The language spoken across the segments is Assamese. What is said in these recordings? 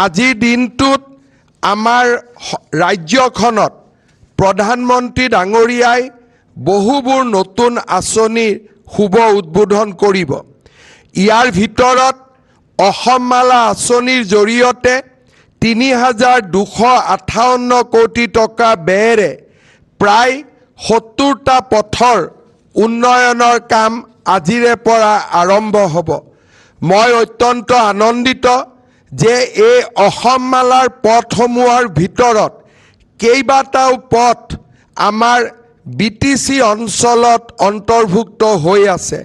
আজিৰ দিনটোত আমাৰ ৰাজ্যখনত প্ৰধানমন্ত্ৰী ডাঙৰীয়াই বহুবোৰ নতুন আঁচনিৰ শুভ উদ্বোধন কৰিব। ইয়াৰ ভিতৰত অসম মালা আঁচনিৰ জৰিয়তে ৩,২৫৮ কোটি টকা ব্যয়েৰে প্ৰায় ৭০টা পথৰ উন্নয়নৰ কাম আজিৰে পৰা আৰম্ভ হ'ব। মই অত্যন্ত আনন্দিত যে এই অসম মালাৰ পথসমূহৰ ভিতৰত কেইবাটাও পথ আমাৰ BTC অঞ্চলত অন্তৰ্ভুক্ত হৈ আছে।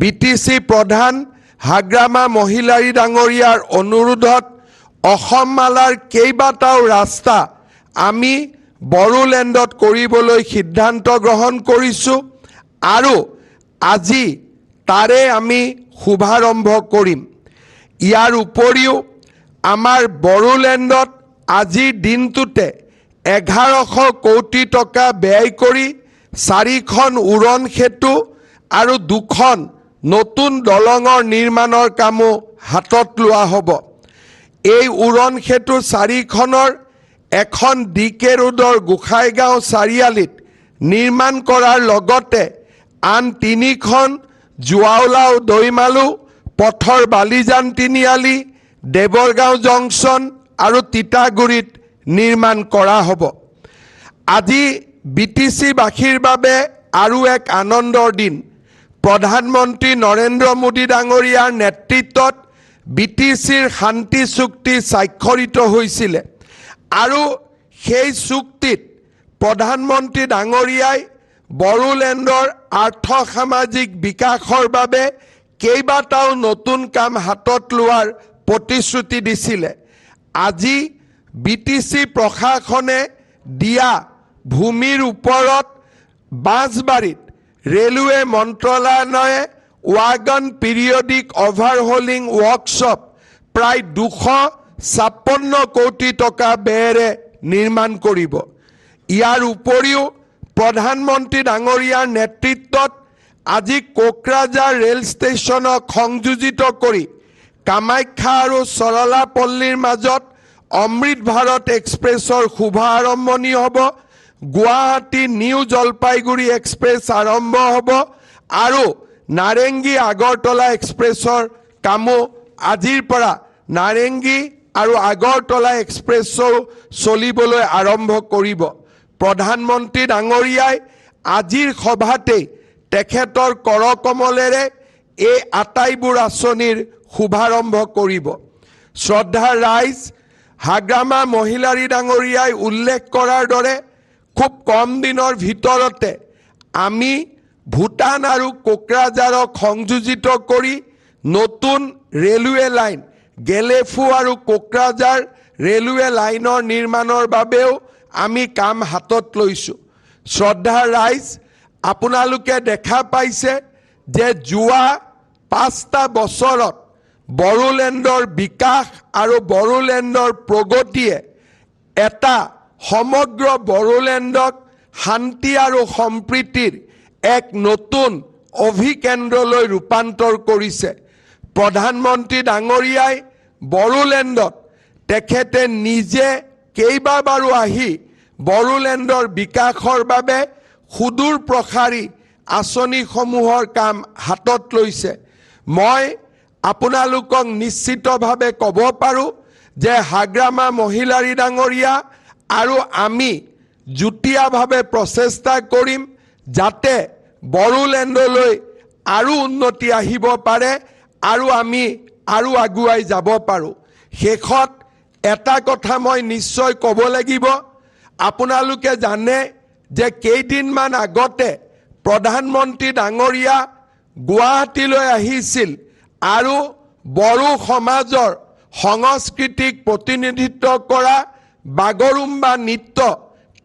BTC প্ৰধান হাগ্ৰামা মহিলাৰী ডাঙৰীয়াৰ অনুৰোধত অসম মালাৰ কেইবাটাও ৰাস্তা আমি বড়োলেণ্ডত কৰিবলৈ সিদ্ধান্ত গ্ৰহণ কৰিছোঁ আৰু আজি তাৰে আমি শুভাৰম্ভ কৰিম। ইয়াৰ উপৰিও আমাৰ বড়োলেণ্ডত আজিৰ দিনটোতে ১১০০ কোটি টকা ব্যয় কৰি ৪খন উৰণ সেতু আৰু 2খন নতুন দলঙৰ নিৰ্মাণৰ কামো হাতত লোৱা হ'ব। এই উৰণ সেতু 4খনৰ এখন DK ৰোডৰ গোসাইগাঁও চাৰিআলিত নিৰ্মাণ কৰাৰ লগতে আন 3খন জুৱাওলাও দৈমালু পথৰ বালিজান তিনিআলি, দেৱৰগাঁও জংচন আৰু তিতাগুৰিত নিৰ্মাণ কৰা হ'ব। আজি BTCবাসীৰ বাবে আৰু এক আনন্দৰ দিন। প্ৰধানমন্ত্ৰী নৰেন্দ্ৰ মোদী ডাঙৰীয়াৰ নেতৃত্বত BTCৰ শান্তি চুক্তি স্বাক্ষৰিত হৈছিলে আৰু সেই চুক্তিত প্ৰধানমন্ত্ৰী ডাঙৰীয়াই বড়োলেণ্ডৰ আৰ্থ সামাজিক বিকাশৰ বাবে কেইবাটাও নতুন কাম হাতত লোৱাৰ প্ৰতিশ্ৰুতি দিছিলে। আজি BTC প্ৰশাসনে দিয়া ভূমিৰ ওপৰত বাঁশবাৰীত ৰেলৱে মন্ত্ৰালয়ে ৱাগন পিৰিয়ডিক অভাৰহলিং ৱৰ্কশ্বপ প্ৰায় ২৫৬ কোটি টকা ব্যয়েৰে নিৰ্মাণ কৰিব। ইয়াৰ উপৰিও প্ৰধানমন্ত্ৰী ডাঙৰীয়াৰ নেতৃত্বত আজি কোকৰাঝাৰ ৰেল ষ্টেচনক সংযোজিত কৰি কামাখ্যা আৰু চৰলাপল্লীৰ মাজত অমৃত ভাৰত এক্সপ্ৰেছৰ শুভাৰম্ভণি হ'ব। গুৱাহাটী নিউ জলপাইগুৰি এক্সপ্ৰেছ আৰম্ভ হ'ব আৰু নাৰেংগী আগৰতলা এক্সপ্ৰেছৰ কামো আজিৰ পৰা নাৰেংগী আৰু আগৰতলা এক্সপ্ৰেছো চলিবলৈ আৰম্ভ কৰিব। প্ৰধানমন্ত্ৰী ডাঙৰীয়াই আজিৰ সভাতেই তেখেতৰ কৰকমলেৰে এই আটাইবোৰ আঁচনিৰ শুভাৰম্ভ কৰিব। শ্ৰদ্ধাৰ ৰাইজ, হাগ্ৰামা মহিলাৰী ডাঙৰীয়াই উল্লেখ কৰাৰ দৰে খুব কম দিনৰ ভিতৰতে আমি ভূটান আৰু কোকৰাঝাৰক সংযোজিত কৰি নতুন ৰেলৱে লাইন গেলেফু আৰু কোকৰাঝাৰ ৰেলৱে লাইনৰ নিৰ্মাণৰ বাবেও আমি কাম হাতত লৈছোঁ। শ্ৰদ্ধাৰ ৰাইজ, আপোনালোকে দেখা পাইছে যে যোৱা 5টা বছৰত বড়োলেণ্ডৰ বিকাশ আৰু বড়োলেণ্ডৰ প্ৰগতিয়ে এটা সমগ্ৰ বড়োলেণ্ডক শান্তি আৰু সম্প্ৰীতিৰ এক নতুন অভিকেন্দ্ৰলৈ ৰূপান্তৰ কৰিছে। প্ৰধানমন্ত্ৰী ডাঙৰীয়াই বড়োলেণ্ডত তেখেতে নিজে কেইবাবাৰো আহি বড়োলেণ্ডৰ বিকাশৰ বাবে সুদূৰ প্ৰসাৰী আঁচনিসমূহৰ কাম হাতত লৈছে। মই আপোনালোকক নিশ্চিতভাৱে ক'ব পাৰোঁ যে হাগ্ৰামা মহিলাৰী ডাঙৰীয়া আৰু আমি যুটীয়াভাৱে প্ৰচেষ্টা কৰিম যাতে বড়োলেণ্ডলৈ আৰু উন্নতি আহিব পাৰে আৰু আমি আৰু আগুৱাই যাব পাৰোঁ। শেষত এটা কথা মই নিশ্চয় ক'ব লাগিব, আপোনালোকে জানে যে কেইদিনমান আগতে প্ৰধানমন্ত্ৰী ডাঙৰীয়া গুৱাহাটীলৈ আহিছিল আৰু বড়ো সমাজৰ সংস্কৃতিক প্ৰতিনিধিত্ব কৰা বাগৰুম্বা নৃত্য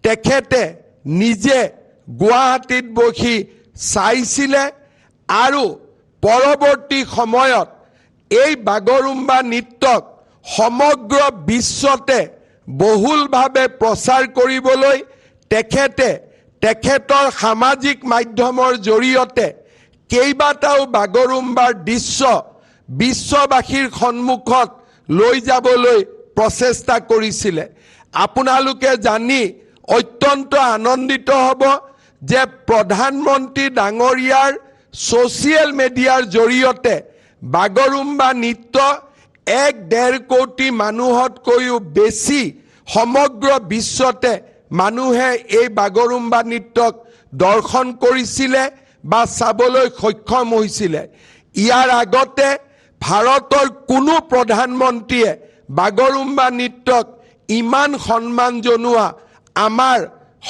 তেখেতে নিজে গুৱাহাটীত বহি চাইছিলে আৰু পৰৱৰ্তী সময়ত এই বাগৰুম্বা নৃত্যক সমগ্ৰ বিশ্বতে বহুলভাৱে প্ৰচাৰ কৰিবলৈ তেখেতে তেখেতৰ সামাজিক মাধ্যমৰ জৰিয়তে কেইবাটাও বাগৰুম্বাৰ দৃশ্য বিশ্ববাসীৰ সন্মুখত লৈ যাবলৈ প্ৰচেষ্টা কৰিছিলে। আপোনালোকে জানি অত্যন্ত আনন্দিত হ'ব যে প্ৰধানমন্ত্ৰী ডাঙৰীয়াৰ ছ'চিয়েল মিডিয়াৰ জৰিয়তে বাগৰুম্বা নৃত্য 1.5 কোটি মানুহতকৈও বেছি সমগ্ৰ বিশ্বতে মানুহে এই বাগৰুম্বা নৃত্যক দৰ্শন কৰিছিলে বা চাবলৈ সক্ষম হৈছিলে। ইয়াৰ আগতে ভাৰতৰ কোনো প্ৰধানমন্ত্ৰীয়ে বাগৰুম্বা নৃত্যক ইমান সন্মান জনোৱা আমাৰ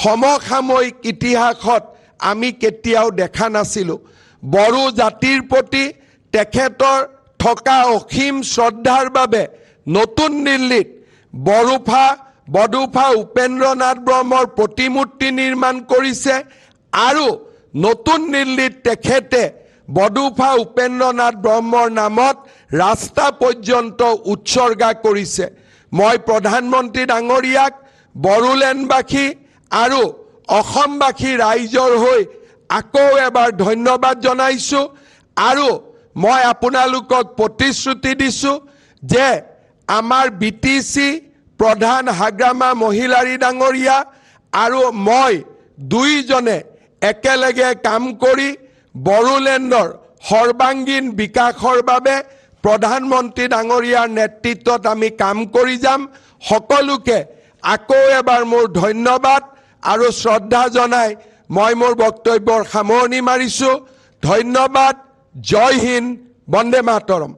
সমসাময়িক ইতিহাসত আমি কেতিয়াও দেখা নাছিলোঁ। বড়ো জাতিৰ প্ৰতি তেখেতৰ থকা অসীম শ্ৰদ্ধাৰ বাবে নতুন দিল্লীত বডোফা উপেন্দ্ৰনাথ ব্ৰহ্মৰ প্ৰতিমূৰ্তি নিৰ্মাণ কৰিছে আৰু নতুন দিল্লীত তেখেতে বডোফা উপেন্দ্ৰনাথ ব্ৰহ্মৰ নামত ৰাস্তা পৰ্যন্ত উৎসৰ্গা কৰিছে। মই প্ৰধানমন্ত্ৰী ডাঙৰীয়াক বড়োলেণ্ডবাসী আৰু অসমবাসী ৰাইজৰ হৈ আকৌ এবাৰ ধন্যবাদ জনাইছোঁ আৰু মই আপোনালোকক প্ৰতিশ্ৰুতি দিছোঁ যে আমাৰ BTC প্ৰধান হাগ্ৰামা মহিলাৰী ডাঙৰীয়া আৰু মই দুইজনে একেলগে কাম কৰি বড়োলেণ্ডৰ সৰ্বাংগীন বিকাশৰ বাবে প্ৰধানমন্ত্ৰী ডাঙৰীয়াৰ নেতৃত্বত আমি কাম কৰি যাম। সকলোকে আকৌ এবাৰ মোৰ ধন্যবাদ আৰু শ্ৰদ্ধা জনাই মই মোৰ বক্তব্যৰ সামৰণি মাৰিছোঁ। ধন্যবাদ। জয় হিন্দ। বন্দে মাতৰম।